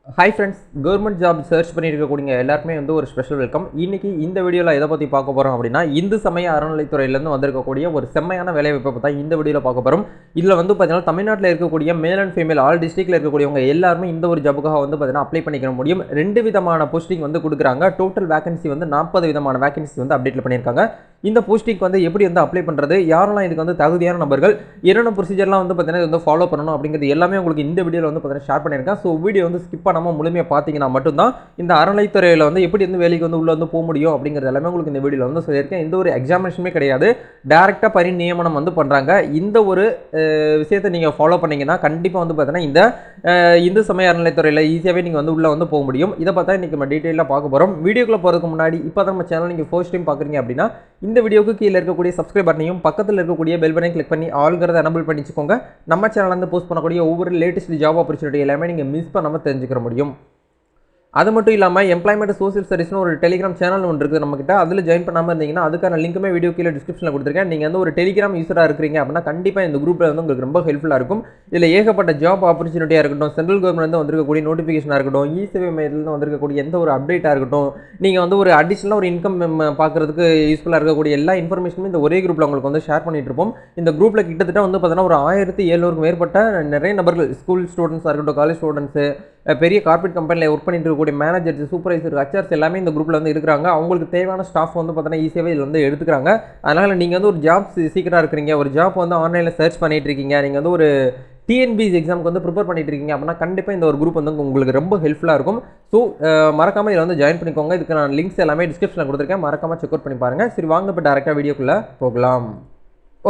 Hi friends, government job search பண்ணியிருக்கக்கூடிய எல்லாருக்குமே வந்து ஒரு ஸ்பெஷல் வெல்கம். இன்னைக்கு இந்த வீடியோவில் எதை பற்றி பார்க்க போகிறோம் அப்படின்னா, இந்து சமய அறநிலைத்துறையிலேருந்து வந்திருக்கக்கூடிய ஒரு செம்மையான வேலைவாய்ப்பை தான் இந்த வீடியோவில் பார்க்க போகிறோம். இதில் வந்து பார்த்தீங்கன்னா தமிழ்நாட்டில் இருக்கக்கூடிய மேல் அண்ட் ஃபீமேல் ஆல் டிஸ்ட்ரிக்டில் இருக்கக்கூடியவங்க எல்லாருமே இந்த ஒரு ஜாபுக்காக வந்து பார்த்தீங்கன்னா அப்ளை பண்ணிக்க முடியும். 2 விதமான போஸ்டிங் வந்து கொடுக்குறாங்க. டோட்டல் வேகன்சி வந்து 40 விதமான வேகன்சி வந்து அப்டேட்டில் பண்ணியிருக்காங்க. இந்த போஸ்டிங்க்கு வந்து எப்படி வந்து அப்ளை பண்ணுறது, யாரெல்லாம் இதுக்கு வந்து தகுதியான நபர்கள், என்னென்ன ப்ரொசீஜர்லாம் வந்து பார்த்தீங்கன்னா இது வந்து ஃபாலோ பண்ணணும் அப்படிங்கிறது எல்லாமே உங்களுக்கு இந்த வீடியோவில் வந்து பார்த்தீங்கன்னா ஷேர் பண்ணியிருக்கேன். ஸோ வீடியோ வந்து ஸ்கிப் பண்ணாமல் முழுமையாக பார்த்தீங்கன்னா மட்டும்தான் இந்த அறநிலைத்துறையில் வந்து எப்படி வந்து வேலைக்கு வந்து உள்ளே வந்து போக முடியும் அப்படிங்கிறது எல்லாமே உங்களுக்கு இந்த வீடியோவில் வந்து சொல்லியிருக்கேன். எந்த ஒரு எக்ஸாமினேஷனுமே கிடையாது, டேரெக்டாக பணி நியமனம் வந்து பண்ணுறாங்க. இந்த ஒரு விஷயத்தை நீங்கள் ஃபாலோ பண்ணிங்கன்னா கண்டிப்பாக வந்து பார்த்தீங்கன்னா இந்த இந்து சமய அறநிலைத்துறையில் ஈஸியாகவே நீங்கள் வந்து உள்ளே வந்து போக முடியும். இதை பார்த்தா இன்றைக்கி நம்ம டீட்டெயிலாக பார்க்க போகிறோம். வீடியோக்குள்ளே போகிறதுக்கு முன்னாடி இப்போ தான் நம்ம சேனல் நீங்கள் ஃபர்ஸ்ட் டைம் பார்க்குறீங்க அப்படின்னா இந்த வீடியோக்கு கீழே இருக்கக்கூடிய சப்ஸ்கிரைப் பட்டனையும் பக்கத்தில் இருக்கக்கூடிய பெல் பட்டனையும் கிளிக் பண்ணி ஆல்ங்கிறத எனபிள் பண்ணிச்சுக்கோங்க. நம்ம சேனலில் வந்து போஸ்ட் பண்ணக்கூடிய ஒவ்வொரு லேட்டஸ்ட் ஜாப் ஆப்பர்ச்சுனிட்டி எல்லாமே நீங்கள் மிஸ் பண்ணாமல் தெரிஞ்சுக்க முடியும். அது மட்டும் இல்லாமல் எம்ப்ளாய்மெண்ட் சோசியல் சர்வீஸ்னு ஒரு டெலிகிராம் சேனல் ஒன்று இருக்குது நம்மகிட்ட. அதில் ஜாயின் பண்ணாமல் இருந்தீங்கன்னா அதுக்கான லிங்க்குமே வீடியோ கீழே டிஸ்கிரிப்ஷனில் கொடுத்துருக்கேன். நீங்கள் வந்து ஒரு டெலிகிராம் யூஸராக இருக்கிறீங்க அப்படின்னா கண்டிப்பாக இந்த குரூப்பில் வந்து உங்களுக்கு ரொம்ப ஹெல்ப்ஃபுல்லாக இருக்கும். இதில் ஏகப்பட்ட ஜாப் ஆப்பர்ச்சுனிட்டியாக இருக்கட்டும், சென்ட்ரல் கவர்மெண்ட் வந்திருக்கக்கூடிய நோட்டிஃபிகேஷனாக இருக்கட்டும், இ-சேவை மையத்தில் வந்திருக்கக்கூடிய எந்த ஒரு அப்டேட்டாக இருக்கட்டும், நீங்கள் வந்து ஒரு அடிஷனலாக ஒரு இன்கம் பார்க்குறதுக்கு யூஸ்ஃபுல்லாக இருக்கக்கூடிய எல்லா இன்ஃபர்மேஷனும் இந்த ஒரே குரூப்பில் உங்களுக்கு வந்து ஷேர் பண்ணிட்டு இருப்போம். இந்த குரூப்பில் கிட்டத்தட்ட வந்து பார்த்தீங்கன்னா ஒரு 1700க்கும் மேற்பட்ட நிறைய நபர்கள், ஸ்கூல் ஸ்டூடெண்ட்ஸாக இருக்கட்டும், காலேஜ் ஸ்டூடெண்ட்ஸு, பெரிய கார்பரேட் கம்பெனியில் ஒர்க் பண்ணிட்டு இருக்கக்கூடிய மேனேஜர்ஸ், சூப்பர்வைசர், ஹச்ஆர்ஸ் எல்லாமே இந்த குரூப்பில் வந்து இருக்கிறாங்க. அவங்களுக்கு தேவையான ஸ்டாஃப் வந்து பார்த்தீங்கன்னா ஈஸியாகவே இதில் வந்து எடுத்துக்கிறாங்க. அதனால் நீங்கள் வந்து ஒரு ஜாப் சீக்கிரமாக இருக்கிறீங்க, ஒரு ஜாப் வந்து ஆன்லைனில் சர்ச் பண்ணிட்டு இருக்கீங்க, நீங்கள் வந்து ஒரு டிஎன்பிஎஸ்சி எக்ஸாமுக்கு வந்து ப்ரிப்பேர் பண்ணிட்டு இருக்கீங்க அப்படின்னா கண்டிப்பாக இந்த ஒரு குரூப் வந்து உங்களுக்கு ரொம்ப ஹெல்ப்ஃபுல்லாக இருக்கும். ஸோ மறக்காமல் இதில் வந்து ஜாயின் பண்ணிக்கோங்க. இதுக்கு நான் லிங்க்ஸ் எல்லாமே டிஸ்கிரிப்ஷனில் கொடுத்துருக்கேன், மறக்காமல் செக் அவுட் பண்ணி பாருங்கள். சரி, வாங்க இப்போ டேரெக்டாக வீடியோக்குள்ளே போகலாம்.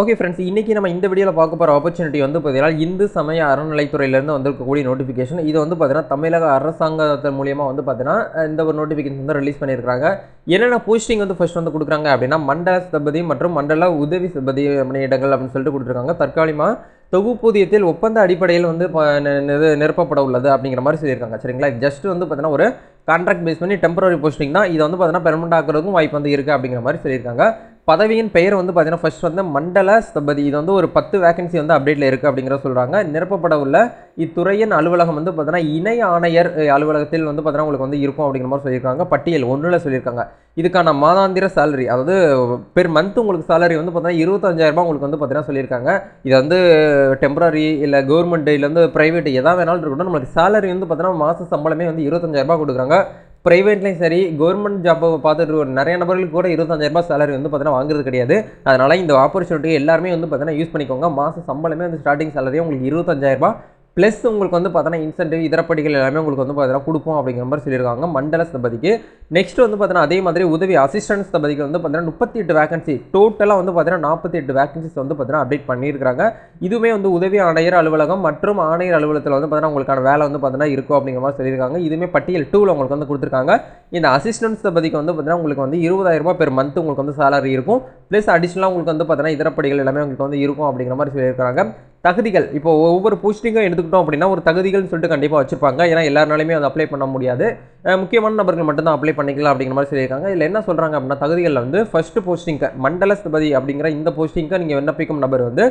ஓகே ஃப்ரெண்ட்ஸ், இன்றைக்கி நம்ம இந்த வீடியோவில் பார்க்க போகிற ஆப்பர்ச்சுனிட்டி வந்து பார்த்தீங்கன்னா இந்து சமய அறநிலைத்துறையிலேருந்து வந்திருக்கக்கூடிய நோட்டிஃபிகேஷன். இது வந்து பார்த்தீங்கன்னா தமிழக அரசாங்கத்தின் மூலியமாக வந்து பார்த்தீங்கன்னா இந்த ஒரு நோட்டிஃபிகேஷன் வந்து ரிலீஸ் பண்ணியிருக்காங்க. என்னென்ன போஸ்டிங் வந்து ஃபர்ஸ்ட் வந்து கொடுக்குறாங்க அப்படின்னா மண்டல ஸ்தபதி மற்றும் மண்டல உதவி ஸ்தபதி இடங்கள் அப்படின்னு சொல்லிட்டு கொடுத்துருக்காங்க. தற்காலிகமாக தொகுப்பூதியத்தில் ஒப்பந்த அடிப்படையில் வந்து நிரப்பப்பட உள்ளது அப்படிங்கிற மாதிரி சொல்லியிருக்காங்க. சரிங்களா, ஜஸ்ட் வந்து பார்த்தீங்கன்னா ஒரு கான்ட்ராக்ட் பேஸ் பண்ணி டெம்பரரி போஸ்டிங் தான். இது வந்து பார்த்தீங்கன்னா பெர்மனெண்ட் ஆகிறதுக்கும் வாய்ப்பு வந்து இருக்குது அப்படிங்கிற மாதிரி சொல்லியிருக்காங்க. பதவியின் பெயர் வந்து பார்த்தீங்கன்னா ஃபர்ஸ்ட் வந்து மண்டல ஸ்தபதி. இது வந்து ஒரு 10 வேகன்சி வந்து அப்டேட்டில் இருக்குது அப்படிங்கிறத சொல்கிறாங்க. நிரப்பப்பட உள்ள இத்துறையின் அலுவலகம் வந்து பார்த்தீங்கன்னா இணை ஆணையர் அலுவலகத்தில் வந்து பார்த்தீங்கன்னா உங்களுக்கு வந்து இருக்கும் அப்படிங்கிற மாதிரி சொல்லியிருக்காங்க. பட்டியல் 1ல் சொல்லியிருக்காங்க. இதுக்கான மாதாந்திர சேலரி, அதாவது பெர் மந்த் உங்களுக்கு சேலரி வந்து பார்த்தீங்கன்னா 25,000 உங்களுக்கு வந்து பார்த்தீங்கன்னா சொல்லியிருக்காங்க. இது வந்து டெம்பரரி இல்லை கவர்மெண்ட் இல்லை வந்து ப்ரைவேட் எதாவது வேணாலும் இருக்கட்டும், நம்மளுக்கு சேலரி வந்து பார்த்தீங்கன்னா மாத சம்பளமே வந்து 25,000 கொடுக்குறாங்க. ப்ரைவேட்லேயும் சரி, கவர்மெண்ட் ஜாப்பை பார்த்துட்டு நிறைய நபர்களுக்கு கூட 25,000 சேலரி வந்து பார்த்தீங்கன்னா வாங்குறது கிடையாது. அதனால் இந்த ஆப்பர்ச்சுனிட்டி எல்லாருமே வந்து பார்த்தீங்கன்னா யூஸ் பண்ணிக்கோங்க. மாத சம்பளமே வந்து ஸ்டார்டிங் சேலரியே உங்களுக்கு 25,000 ப்ளஸ் உங்களுக்கு வந்து பார்த்தீங்கன்னா இன்சென்டிவ் இதரப்படிகள் எல்லாமே உங்களுக்கு வந்து பார்த்தீங்கன்னா கொடுப்போம் அப்படிங்கிற மாதிரி சொல்லியிருக்காங்க மண்டல ஸ்தபதிக்கு. நெக்ஸ்ட் வந்து பார்த்தீங்கன்னா அதே மாதிரி உதவி அசிஸ்டன்ட் ஸ்தபதிக்கு வந்து பார்த்தீங்கன்னா 38 வேகன்சி, டோட்டலாக வந்து பார்த்தீங்கன்னா 48 வேகன்சிஸ் வந்து பார்த்தீங்கன்னா அப்டேட் பண்ணியிருக்காங்க. இதுவுமே வந்து உதவி ஆணையர் அலுவலகம் மற்றும் ஆணையர் அலுவலகத்தில் வந்து பார்த்தீங்கன்னா உங்களுக்கான வேலை வந்து பார்த்தீங்கன்னா இருக்கும் அப்படிங்கிற மாதிரி சொல்லியிருக்காங்க. இதுவுமே பட்டியல் 2ல் உங்களுக்கு வந்து கொடுத்துருக்காங்க. இந்த அசிஸ்டன்ட் ஸ்தபதிக்கு வந்து பார்த்தீங்கன்னா உங்களுக்கு வந்து 20,000 பெர் மந்த் உங்களுக்கு வந்து சேலரி இருக்கும். ப்ளஸ் அடிஷனலாக உங்களுக்கு வந்து பார்த்தீங்கன்னா இதரப்படிகள் எல்லாமே உங்களுக்கு வந்து இருக்கும் அப்படிங்கிற மாதிரி சொல்லியிருக்காங்க. தகுதிகள், இப்போ ஒவ்வொரு போஸ்டிங்கும் எடுத்துக்கிட்டோம் அப்படின்னா ஒரு தகுதிகள்னு சொல்லிட்டு கண்டிப்பாக வச்சுருப்பாங்க. ஏன்னா எல்லாருனாலுமே அதை அப்ளை பண்ண முடியாது, முக்கியமான நபர்கள் மட்டும்தான் அப்ளை பண்ணிக்கலாம் அப்படிங்கிற மாதிரி சொல்லியிருக்காங்க. இதில் என்ன சொல்கிறாங்க அப்படின்னா தகுதிகளில் வந்து ஃபர்ஸ்ட் போஸ்டிங்க்கு மண்டல ஸ்தபதி அப்படிங்கிற இந்த போஸ்டிங்க்கு நீங்கள் விண்ணப்பிக்கும் நபர் வந்து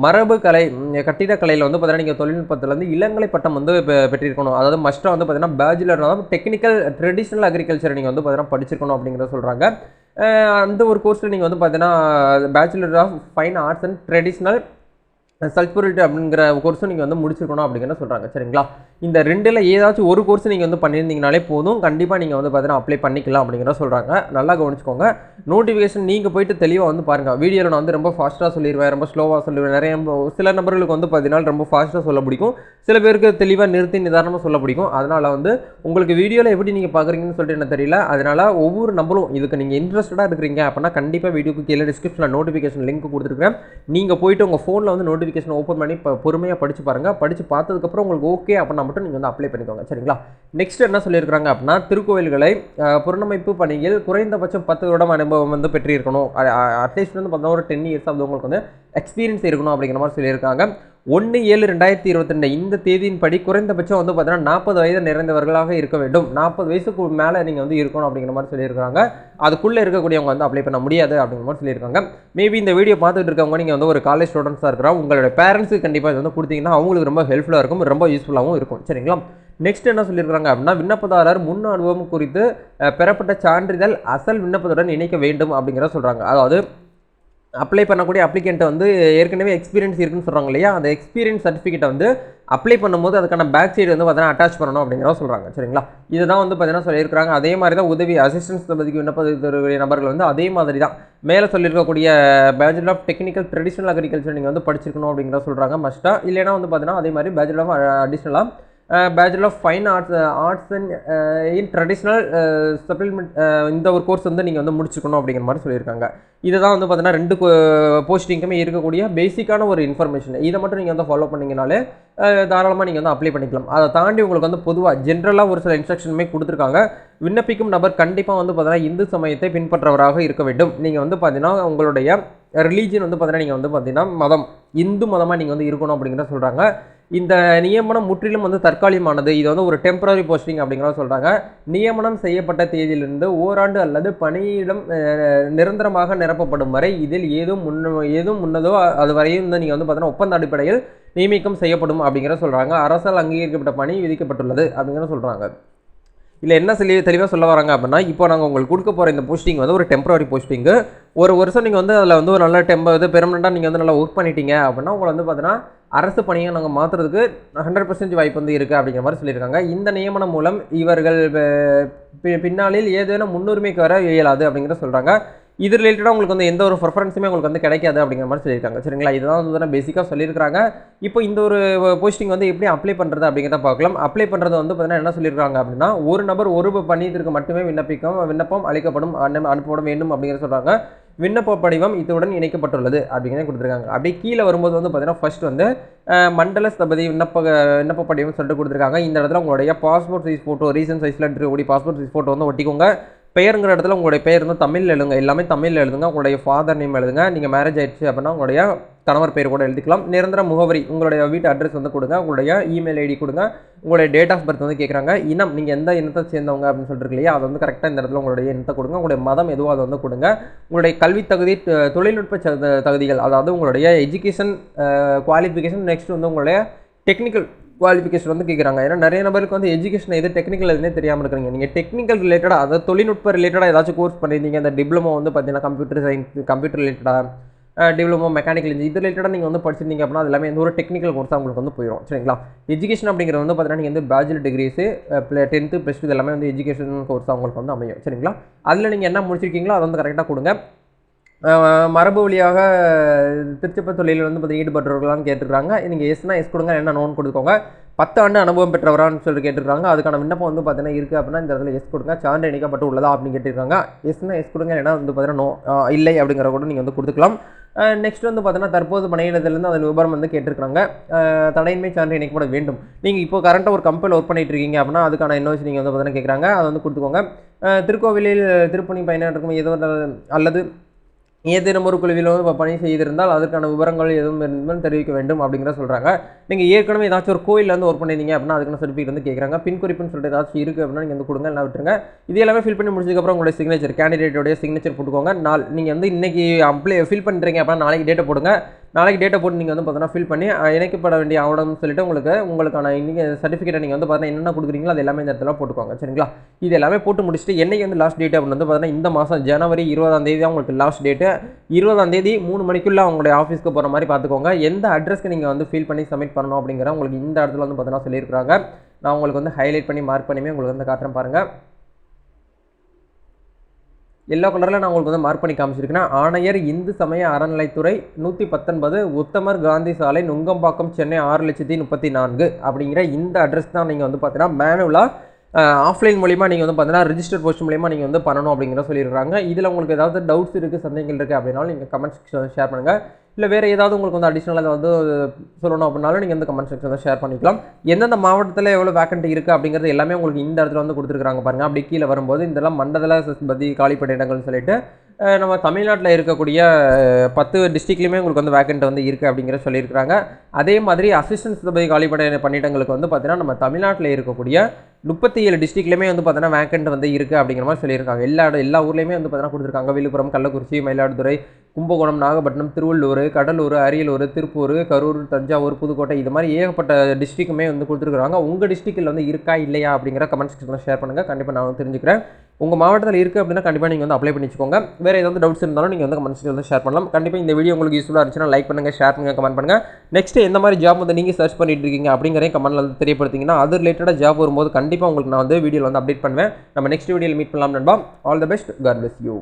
மரபு கலை, கட்டிடக்கலையில் வந்து பார்த்தீங்கன்னா நீங்கள் தொழில்நுட்பத்தில் வந்து இளங்கலை பட்டம் வந்து பெற்றிருக்கணும். அதாவது மஸ்ட்டாக வந்து பார்த்தீங்கன்னா பேச்சுலர், அதாவது டெக்னிக்கல் ட்ரெடிஷ்னல் அக்ரிகல்ச்சர் நீங்கள் வந்து பார்த்தீங்கன்னா படிச்சிருக்கணும் அப்படிங்கிறத சொல்கிறாங்க. அந்த ஒரு கோர்ஸில் நீங்கள் வந்து பார்த்தீங்கன்னா bachelor of fine arts and traditional sculpture அப்படிங்கிற கோர்ஸும் நீங்கள் வந்து முடிச்சிருக்கணும் அப்படிங்கிற சொல்கிறாங்க. சரிங்களா, இந்த 2ல் ஏதாச்சும் ஒரு கோர்ஸ் நீங்கள் வந்து பண்ணியிருந்தீங்கனாலே போதும், கண்டிப்பாக நீங்கள் வந்து பார்த்தீங்கன்னா அப்ளை பண்ணிக்கலாம் அப்படிங்கிற சொல்கிறாங்க. நல்லா கவனிச்சுக்கோங்க. நோட்டிஃபிகேஷன் நீங்கள் போயிட்டு தெளிவாக வந்து பாருங்கள். வீடியோவில் நான் வந்து ரொம்ப ஃபாஸ்ட்டாக சொல்லிடுவேன், ரொம்ப ஸ்லோவாக சொல்லிடுவேன். நிறைய சில நபர்களுக்கு வந்து பார்த்தீங்கன்னா ரொம்ப ஃபாஸ்ட்டாக சொல்ல பிடிக்கும், சில பேருக்கு தெளிவாக நிறுத்தி நிதானமாக சொல்ல பிடிக்கும். அதனால் வந்து உங்களுக்கு வீடியோவில் எப்படி நீங்கள் பார்க்குறீங்கன்னு சொல்லிட்டு என்ன தெரியல. அதனால் ஒவ்வொரு நம்பரும் இதுக்கு நீங்கள் இன்ட்ரெஸ்டடாக இருக்கிறீங்க அப்படின்னா கண்டிப்பாக வீடியோக்கு கீழே டிஸ்கிரிப்ஷனில் நோட்டிஃபிகேஷன் லிங்க் கொடுத்துருக்கேன். நீங்கள் போயிட்டு உங்கள் ஃபோனில் வந்து நோட்டிஃபிகேஷன் ஓப்பன் பண்ணி பொறுமையாக படித்து பாருங்கள். படித்து பார்த்ததுக்கப்புறம் உங்களுக்கு ஓகே அப்படின்னா மட்டும் நீங்கள் வந்து அப்ளை பண்ணிக்கோங்க. சரிங்களா, நெக்ஸ்ட் என்ன சொல்லியிருக்காங்க அப்படின்னா திருக்கோவில்களை புனரமைப்பு பணியில் குறைந்தபட்சம் 10 வருடம் அனுபவம் வந்து பெற்றிருக்கணும். அட்லீஸ்ட் வந்து பார்த்தா ஒரு 10 இயர்ஸ் அது உங்களுக்கு வந்து எக்ஸ்பீரியன்ஸ் இருக்கணும் அப்படிங்கிற மாதிரி சொல்லியிருக்காங்க. 1/7/2022 இந்த தேதியின்படி குறைந்தபட்சம் வந்து பார்த்தீங்கன்னா 40 வயது நிறைந்தவர்களாக இருக்க வேண்டும். 40 வயசுக்கு மேலே நீங்கள் வந்து இருக்கணும் அப்படிங்கிற மாதிரி சொல்லியிருக்காங்க. அதுக்குள்ளே இருக்கக்கூடியவங்க வந்து அப்ளை பண்ண முடியாது அப்படிங்கிற மாதிரி சொல்லியிருக்காங்க. மேபி இந்த வீடியோ பார்த்துட்டு இருக்கவங்க நீங்கள் வந்து ஒரு காலேஜ் ஸ்டூடெண்ட்ஸாக இருக்கிறோம், உங்களோட பேரண்ட்ஸுக்கு கண்டிப்பாக இது வந்து கொடுத்தீங்கன்னா அவங்களுக்கு ரொம்ப ஹெல்ப்ஃபுல்லாக இருக்கும், ரொம்ப யூஸ்ஃபுல்லாகவும் இருக்கும். சரிங்களா, நெக்ஸ்ட் என்ன சொல்லியிருக்காங்க அப்படின்னா, விண்ணப்பதாரர் முன் அனுபவம் குறித்து பெறப்பட்ட சான்றிதழ் அசல் விண்ணப்பத்துடன் இணைக்க வேண்டும் அப்படிங்கிறத சொல்கிறாங்க. அதாவது அப்ளை பண்ணக்கூடிய அப்ளிகண்ட்டை வந்து ஏற்கனவே எக்ஸ்பீரியன்ஸ் இருக்குன்னு சொல்கிறாங்க இல்லையா, அந்த எக்ஸ்பீரியன்ஸ் சர்டிஃபிகேட்டை வந்து அப்ளை பண்ணும்போது அதுக்கான பேக் சைடு வந்து பார்த்தீங்கன்னா அட்டாச் பண்ணணும் அப்படிங்கிறத சொல்கிறாங்க. சரிங்களா, இதுதான் வந்து பார்த்தீங்கன்னா சொல்லியிருக்காங்க. அதே மாதிரி தான் உதவி அசிஸ்டன்ஸ் பதவிக்கு விண்ணப்பக்கூடிய நபர்கள் வந்து அதே மாதிரி தான் மேலே சொல்லியிருக்கக்கூடிய bachelor of technical traditional agriculture நீங்கள் வந்து படிச்சிருக்கணும் அப்படிங்கிறத சொல்கிறாங்க மஸ்ட்டாக. இல்லைனா வந்து பார்த்தீங்கன்னா அதே மாதிரி பேச்சுலர் ஆஃப் அடிஷ்னலாக bachelor of fine arts and in traditional supplement இந்த ஒரு கோர்ஸ் வந்து நீங்கள் வந்து முடிச்சுக்கணும் அப்படிங்கிற மாதிரி சொல்லியிருக்காங்க. இதுதான் வந்து பார்த்தீங்கன்னா 2 போஸ்டிங்குமே இருக்கக்கூடிய பேசிக்கான ஒரு இன்ஃபர்மேஷன். இதை மட்டும் நீங்கள் வந்து ஃபாலோ பண்ணிங்கனாலே தாராளமாக நீங்கள் வந்து அப்ளை பண்ணிக்கலாம். அதை தாண்டி உங்களுக்கு வந்து பொதுவாக ஜென்ரலாக ஒரு சில இன்ஸ்ட்ரக்ஷனுமே கொடுத்துருக்காங்க. விண்ணப்பிக்கும் நபர் கண்டிப்பாக வந்து பார்த்தீங்கன்னா இந்து சமயத்தை பின்பற்றவராக இருக்க வேண்டும். நீங்கள் வந்து பார்த்தீங்கன்னா உங்களுடைய ரிலீஜன் வந்து பார்த்தீங்கன்னா நீங்கள் வந்து பார்த்தீங்கன்னா மதம் இந்து மதமாக நீங்கள் வந்து இருக்கணும் அப்படிங்கிறத சொல்கிறாங்க. இந்த நியமனம் முற்றிலும் வந்து தற்காலிகமானது. இது வந்து ஒரு டெம்பரரி போஸ்டிங் அப்படிங்கிறத சொல்கிறாங்க. நியமனம் செய்யப்பட்ட தேதியிலிருந்து ஓராண்டு அல்லது பணியிடம் நிரந்தரமாக நிரப்பப்படும் வரை இதில் ஏதும் முன்னதோ அது வரையும் வந்து நீங்கள் வந்து பார்த்தீங்கன்னா ஒப்பந்த அடிப்படையில் நியமிக்கம் செய்யப்படும் அப்படிங்கிறத சொல்கிறாங்க. அரசால் அங்கீகரிக்கப்பட்ட பணி விதிக்கப்பட்டுள்ளது அப்படிங்கிறத சொல்கிறாங்க. இல்லை என்ன தெளிவாக சொல்ல வராங்க அப்படின்னா, இப்போ நாங்கள் உங்களுக்கு கொடுக்க போகிற இந்த போஸ்டிங் வந்து ஒரு டெம்பரரி போஸ்டிங்கு. ஒரு வருஷம் நீங்கள் வந்து அதில் வந்து ஒரு நல்ல பெர்மனெண்ட்டாக நீங்கள் வந்து நல்லா ஒர்க் பண்ணிட்டீங்க அப்படின்னா உங்களை வந்து பார்த்தீங்கன்னா அரசு பணியை நாங்கள் மாற்றுறதுக்கு 100% வாய்ப்பு வந்து இருக்குது அப்படிங்கிற மாதிரி சொல்லியிருக்காங்க. இந்த நியமனம் மூலம் இவர்கள் பின்னாளில் ஏதேனும் முன்னுரிமைக்கு வர இயலாது அப்படிங்கிறத சொல்கிறாங்க. இது ரிலேட்டடாக உங்களுக்கு வந்து எந்த ஒரு ப்ரிஃபரன்ஸுமே உங்களுக்கு வந்து கிடைக்காது அப்படிங்கிற மாதிரி சொல்லியிருக்காங்க. சரிங்களா, இதுதான் வந்து பேசிக்காக சொல்லியிருக்காங்க. இப்போ இந்த ஒரு போஸ்டிங் வந்து எப்படி அப்ளை பண்ணுறது அப்படிங்கிறத பார்க்கலாம். அப்ளை பண்ணுறது வந்து பார்த்தீங்கன்னா என்ன சொல்லியிருக்காங்க அப்படின்னா, ஒரு நபர் ஒரு பணியிற்கு மட்டுமே விண்ணப்பம் அளிக்கப்படும் அனுப்பப்பட வேண்டும் அப்படிங்கிற சொல்கிறாங்க. விண்ணப்ப படிவம் இதுடன் இணைக்கப்பட்டுள்ளது அப்படிங்கிறத கொடுத்துருக்காங்க. அப்படியே கீழே வரும்போது வந்து பார்த்தீங்கன்னா ஃபர்ஸ்ட் வந்து மண்டல ஸ்தபதி விண்ணப்ப படிவம் சொல்லிட்டு கொடுத்துருக்காங்க. இந்த இடத்துல உங்களுடைய பாஸ்போர்ட் சைஸ் ஃபோட்டோ ரீசன்ட் சைஸில் இருக்கக்கூடிய பாஸ்போர்ட் சைஸ் ஃபோட்டோ வந்து ஒட்டிக்கோங்க. பெயருங்கிற இடத்துல உங்களுடைய பெயர் வந்து தமிழில் எழுதுங்க. எல்லாமே தமிழில் எழுதுங்க. உங்களுடைய ஃபாதர் நேம் எழுதுங்க. நீங்கள் மேரேஜ் ஆயிடுச்சு அப்படின்னா உங்களுடைய கணவர் பேர் கூட எழுதிக்கலாம். நிரந்தர முகவரி உங்களுடைய வீட்டு அட்ரஸ் வந்து கொடுங்க. உங்களுடைய இமெயில் ஐடி கொடுங்க. உங்களுடைய டேட் ஆஃப் பர்த் வந்து கேட்குறாங்க. இனம் நீங்கள் எந்த இனத்தை சேர்ந்தவங்க அப்படின்னு சொல்லிட்டு இல்லையா, அதை வந்து கரெக்டாக இந்த இடத்துல உங்களுடைய இனத்தை கொடுங்க. உங்களுடைய மதம் எதுவோ அதை வந்து கொடுங்க. உங்களுடைய கல்வி தகுதி தொழில்நுட்ப தகுதிகள், அதாவது உங்களுடைய எஜுகேஷன் குவாலிஃபிகேஷன், நெக்ஸ்ட் வந்து உங்களுடைய டெக்னிக்கல் குவாலிஃபிகேஷன் வந்து கேட்குறாங்க. ஏன்னா நிறைய நபருக்கு வந்து எஜுகேஷன் எது டெக்னிக்கல் எதுனே தெரியாமல் இருக்கிறீங்க. நீங்கள் டெக்னிக்கல் ரிலேட்டடாக அதாவது தொழில்நுட்ப ரிலேட்டடாக ஏதாச்சும் கோர்ஸ் பண்ணியிருந்தீங்க. அந்த டிப்ளமோ வந்து பார்த்தீங்கன்னா கம்ப்யூட்டர் சயின்ஸ் கம்ப்யூட்டர் ரிலேட்டடாக டிப்ளமோ மெக்கானிக்கல் இன்ஜினியரிங் இது ரிலேட்டடாக நீங்கள் வந்து படிச்சிருந்தீங்க அப்படின்னா அது எல்லாமே எந்த ஒரு டெக்னிக்கல் கோர்ஸாக உங்களுக்கு வந்து போயிடும். சரிங்களா, எஜுகேஷன் அப்படிங்கிறது வந்து பார்த்தீங்கன்னா நீங்கள் வந்து பேச்சுலர் டிகிரிஸு 10th +2 இது எல்லாமே வந்து எஜுகேஷன் கோர்ஸாக உங்களுக்கு வந்து அமையும். சரிங்களா, அதில் நீங்கள் என்ன முடிச்சிருக்கீங்களோ அதை வந்து கரெக்டாக கொடுங்க. மரபு வழியாக திருச்சப்ப தொழிலில் வந்து பார்த்தீங்கன்னா ஈடுபட்டவர்களான்னு கேட்டுருக்காங்க. நீங்கள் எஸ்னா எஸ் கொடுங்க, என்ன நோன் கொடுத்துக்கோங்க. 10 ஆண்டு அனுபவம் பெற்றவரான்னு சொல்லி கேட்டுருக்காங்க. அதுக்கான விண்ணப்பம் வந்து பார்த்தீங்கன்னா இருக்குது அப்படின்னா இந்த இடத்துல எஸ் கொடுங்க. சான்று இணைக்கப்பட்டு உள்ளதா அப்படின்னு கேட்டிருக்காங்க. எஸ்னா எஸ் கொடுங்க, ஏன்னா வந்து பார்த்தீங்கன்னா இல்லை அப்படிங்கிற கூட நீங்கள் வந்து கொடுத்துக்கலாம். நெக்ஸ்ட் வந்து பார்த்தீங்கன்னா தற்போது பணியிடத்திலிருந்து அதன் விவரம் வந்து கேட்டிருக்காங்க. தடையின்மை சான்று இணைக்கப்பட வேண்டும். நீங்கள் இப்போ கரண்ட்டாக ஒரு கம்பெனியில் ஒர்க் பண்ணிட்டு இருக்கீங்க அப்படின்னா அதுக்கான இன்வாய்ஸ் நீங்கள் வந்து பார்த்தீங்கன்னா கேட்குறாங்க. அதை வந்து கொடுத்துக்கோங்க. திருக்கோவிலில் திருப்பணி பயனாற்றும் ஏதோ அல்லது ஏதேனும் ஒரு குழுவில் வந்து பணி செய்திருந்தால் அதற்கான விவரங்கள் எதுவும் இருந்தாலும் தெரிவிக்க வேண்டும் அப்படிங்கிற சொல்கிறாங்க. நீங்கள் ஏற்கனவே ஏதாச்சும் ஒரு கோயிலில் வந்து ஒர்க் பண்ணியிருந்தீங்க அப்படின்னா அதுக்கான சர்டிஃபிகேட் வந்து கேட்குறாங்க. பின் குறிப்புன்னு சொல்லிட்டு ஏதாச்சும் இருக்குது அப்படின்னா நீங்கள் வந்து கொடுங்க, எல்லாம் விட்டுருங்க. இது எல்லாமே ஃபில் பண்ணி முடிச்சதுக்கப்புறம் உங்களுடைய சிக்னேச்சர் கேண்டிடேட்டோடைய சிக்னேச்சர் போட்டுக்கோங்க. நீங்கள் வந்து இன்றைக்கி ஃபில் பண்ணுறீங்க அப்படின்னா நாளைக்கு டேட்டை போடுங்க. நாளைக்கு டேட்டை போட்டு நீங்கள் வந்து பார்த்தீங்கன்னா ஃபில் பண்ணி இணைக்கப்பட வேண்டிய ஆவணம்னு சொல்லிட்டு உங்களுக்கான இன்றைக்கி சர்டிஃபிகேட்டை நீங்கள் வந்து பார்த்தீங்கன்னா என்னென்ன கொடுக்குறீங்களோ அது எல்லாமே இந்த இடத்துல போட்டுக்கோங்க. சரிங்களா, இது எல்லாமே போட்டு முடிச்சுட்டு என்றைக்கு வந்து லாஸ்ட் டேட் அப்படின்னு வந்து பார்த்தீங்கன்னா இந்த மாதம் ஜனவரி 20ஆம் தேதி தான் உங்களுக்கு லாஸ்ட் டேட்டு. 20ஆம் தேதி 3 மணிக்குள்ளே அவங்களுடைய ஆஃபீஸ்க்கு போகிற மாதிரி பார்த்துக்கோங்க. எந்த அட்ரஸ்க்கு நீங்கள் வந்து ஃபில் பண்ணி சப்மிட் பண்ணணும் அப்படிங்கிற உங்களுக்கு இந்த இடத்துல வந்து பார்த்தீங்கன்னா சொல்லியிருக்காங்க. நான் உங்களுக்கு வந்து ஹைலைட் பண்ணி மார்க் பண்ணியுமே உங்களுக்கு வந்து காட்டுறேன் பாருங்கள். எல்லோ கலரில் நான் உங்களுக்கு வந்து மார்க் பண்ணி காமிச்சிருக்கேன்னா, ஆணையர் இந்து சமய அறநிலைத்துறை 119 உத்தமர் காந்தி சாலை நுங்கம்பாக்கம் சென்னை 6,34,000 அப்படிங்கிற இந்த அட்ரஸ் தான் நீங்கள் வந்து பார்த்தீங்கன்னா மேனுவலாக ஆஃப்லைன் மூலிமா நீங்கள் வந்து பார்த்தீங்கன்னா ரிஜிஸ்டர் போஸ்ட் மூலிமா நீங்கள் வந்து பண்ணணும் அப்படிங்கிற சொல்லியிருக்காங்க. இதில் உங்களுக்கு ஏதாவது டவுட்ஸ் இருக்குது, சந்தேகங்கள் இருக்குது அப்படின்னாலும் நீங்கள் கமெண்ட் செக்ஷனில் ஷேர் பண்ணுங்கள். இல்லை வேறு ஏதாவது உங்களுக்கு வந்து அடிஷ்னலாக வந்து சொல்லணும் அப்படின்னாலும் நீங்கள் வந்து கமெண்ட் செக்ஷனில் ஷேர் பண்ணிக்கலாம். எந்தெந்த மாவட்டத்தில் எவ்வளோ வேக்கண்ட் இருக்குது அப்படிங்கிறது எல்லாமே உங்களுக்கு இந்த இடத்துல வந்து கொடுத்துருக்காங்க பாருங்கள். அப்படி கீழே வரும்போது இதெல்லாம் மண்டல பதி காலிப்பட்ட இடங்கள்னு சொல்லிட்டு நம்ம தமிழ்நாட்டில் இருக்கக்கூடிய 10 டிஸ்ட்ரிக்ட்லையுமே உங்களுக்கு வந்து வேக்கண்ட் வந்து இருக்குது அப்படிங்கிற சொல்லியிருக்காங்க. அதே மாதிரி அசிஸ்டன்ஸ் பதி காலிப்பட்ட பணியிடங்களுக்கு வந்து பார்த்தீங்கன்னா நம்ம தமிழ்நாட்டில் இருக்கக்கூடிய 37 டிஸ்ட்ரிக்ட்லையுமே வந்து பார்த்தீங்கன்னா வேக்கண்ட் வந்து இருக்குது அப்படிங்கிற மாதிரி சொல்லியிருக்காங்க. எல்லா ஊர்லேயுமே வந்து பார்த்தீங்கன்னா கொடுத்துருக்காங்க. விழுப்புரம், கள்ளக்குறிச்சி, மயிலாடுதுறை, கும்பகோணம், நாகப்பட்டினம், திருவள்ளூர், கடலூர், அரியலூர், திருப்பூர், கரூர், தஞ்சாவூர், புதுக்கோட்டை இது மாதிரி ஏகப்பட்ட டிஸ்ட்ரிக்குமே வந்து கொடுத்துருக்காங்க. உங்கள் டிஸ்ட்ரிக்டில் வந்து இருக்கா இல்லையா அப்படிங்கிற கமெண்ட் செக்ஷனில் ஷேர் பண்ணுங்கள். கண்டிப்பாக நான் தெரிஞ்சுக்கிறேன். உங்கள் மாவட்டத்தில் இருக்குது அப்படின்னா கண்டிப்பாக நீங்கள் வந்து அப்ளை பண்ணி வச்சுக்கோங்க. வேறு ஏதாவது டவுட்ஸ் இருந்தாலும் நீங்கள் வந்து கமெண்ட் செக்ஷனில் ஷேர் பண்ணலாம். கண்டிப்பாக இந்த வீடியோ உங்களுக்கு யூஸ்ஃபுல்லாக இருந்துச்சுன்னா லைக் பண்ணுங்கள், ஷேர் பண்ணுங்கள், கமெண்ட் பண்ணுங்கள். நெக்ஸ்ட் எந்த மாதிரி ஜாப் வந்து நீங்கள் சர்ச் பண்ணிட்டு இருக்கீங்க அப்படிங்கிறதையும் கமெண்ட்டில் வந்து தெரியப்படுத்திங்கன்னா அது ரிலேட்டடாக ஜாப் வரும்போது கண்டிப்பாக உங்களுக்கு நான் வந்து வீடியோவில் வந்து அப்டேட் பண்ணுவேன். நம்ம நெக்ஸ்ட் வீடியோவில் மீட் பண்ணலாம் நண்பா. All the best. God bless you.